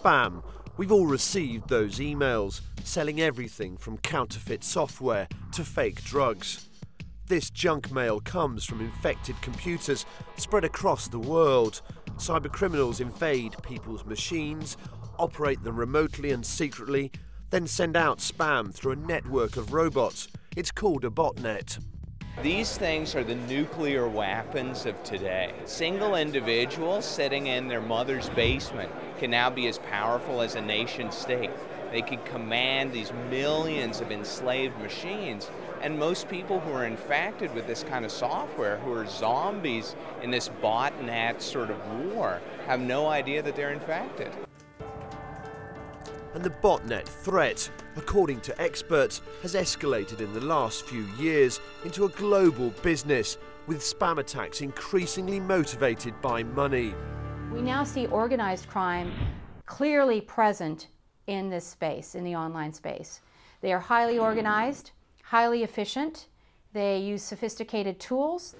Spam. We've all received those emails, selling everything from counterfeit software to fake drugs. This junk mail comes from infected computers spread across the world. Cybercriminals invade people's machines, operate them remotely and secretly, then send out spam through a network of robots. It's called a botnet. These things are the nuclear weapons of today. Single individuals sitting in their mother's basement can now be as powerful as a nation state. They can command these millions of enslaved machines, and most people who are infected with this kind of software, who are zombies in this botnet sort of war, have no idea that they're infected. And the botnet threat, according to experts, has escalated in the last few years into a global business, with spam attacks increasingly motivated by money. We now see organized crime clearly present in this space, in the online space. They are highly organized, highly efficient. They use sophisticated tools.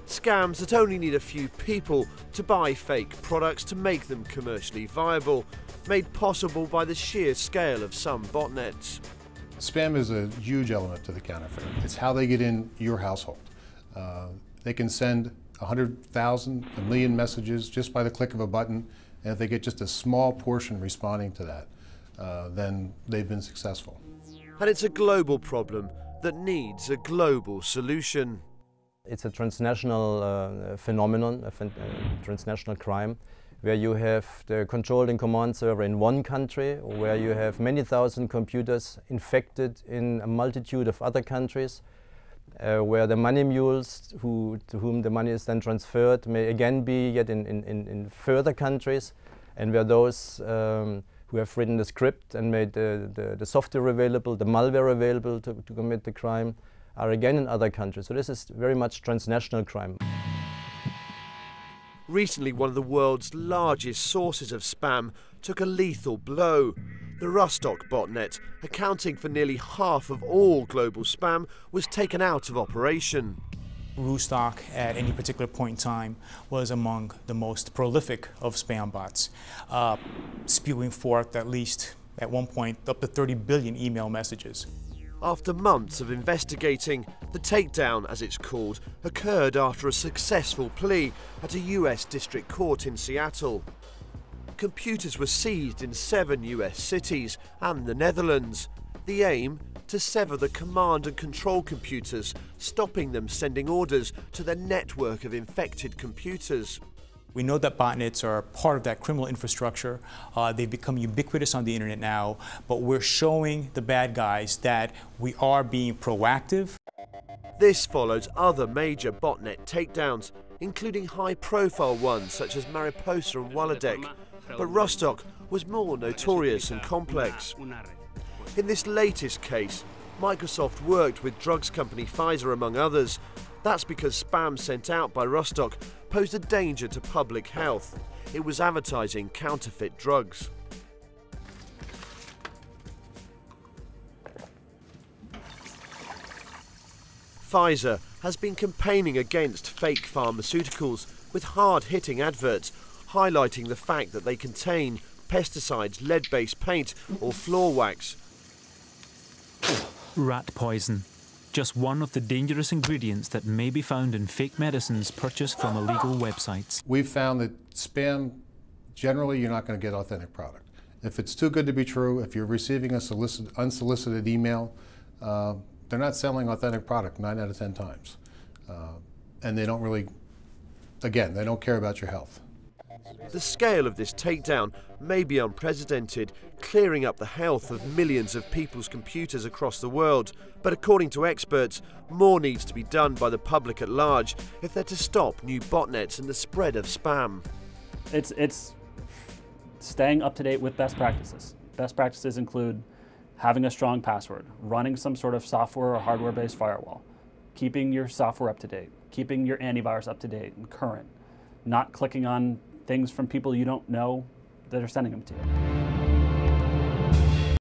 Scams that only need a few people to buy fake products to make them commercially viable, made possible by the sheer scale of some botnets. Spam is a huge element to the counterfeit. It's how they get in your household. They can send 100,000, a million messages just by the click of a button, and if they get just a small portion responding to that, then they've been successful. And it's a global problem that needs a global solution. It's a transnational phenomenon, a transnational crime, where you have the control and command server in one country, where you have many thousand computers infected in a multitude of other countries, where the money mules to whom the money is then transferred may again be yet in further countries, and where those who have written the script and made the software available, the malware available to commit the crime, are again in other countries. So this is very much transnational crime. Recently, one of the world's largest sources of spam took a lethal blow. The Rustock botnet, accounting for nearly half of all global spam, was taken out of operation. Rustock, at any particular point in time, was among the most prolific of spam bots, spewing forth at least, at one point, up to 30 billion email messages. After months of investigating, the takedown, as it's called, occurred after a successful plea at a US district court in Seattle. Computers were seized in 7 US cities and the Netherlands. The aim? To sever the command and control computers, stopping them sending orders to their network of infected computers. We know that botnets are part of that criminal infrastructure. They've become ubiquitous on the internet now, but we're showing the bad guys that we are being proactive. This follows other major botnet takedowns, including high-profile ones such as Mariposa and Wolodac, but Rustock was more notorious and complex. In this latest case, Microsoft worked with drugs company Pfizer, among others. That's because spam sent out by Rustock posed a danger to public health. It was advertising counterfeit drugs. Pfizer has been campaigning against fake pharmaceuticals with hard-hitting adverts highlighting the fact that they contain pesticides, lead-based paint or floor wax. Rat poison. Just one of the dangerous ingredients that may be found in fake medicines purchased from illegal websites. We've found that spam, generally you're not going to get authentic product. If it's too good to be true, if you're receiving a unsolicited email, they're not selling authentic product 9 out of 10 times. And they don't really, again, they don't care about your health. The scale of this takedown may be unprecedented, clearing up the health of millions of people's computers across the world. But according to experts, more needs to be done by the public at large if they're to stop new botnets and the spread of spam. It's staying up to date with best practices. Best practices include having a strong password, running some sort of software or hardware-based firewall, keeping your software up to date, keeping your antivirus up to date and current, not clicking on things from people you don't know that are sending them to you.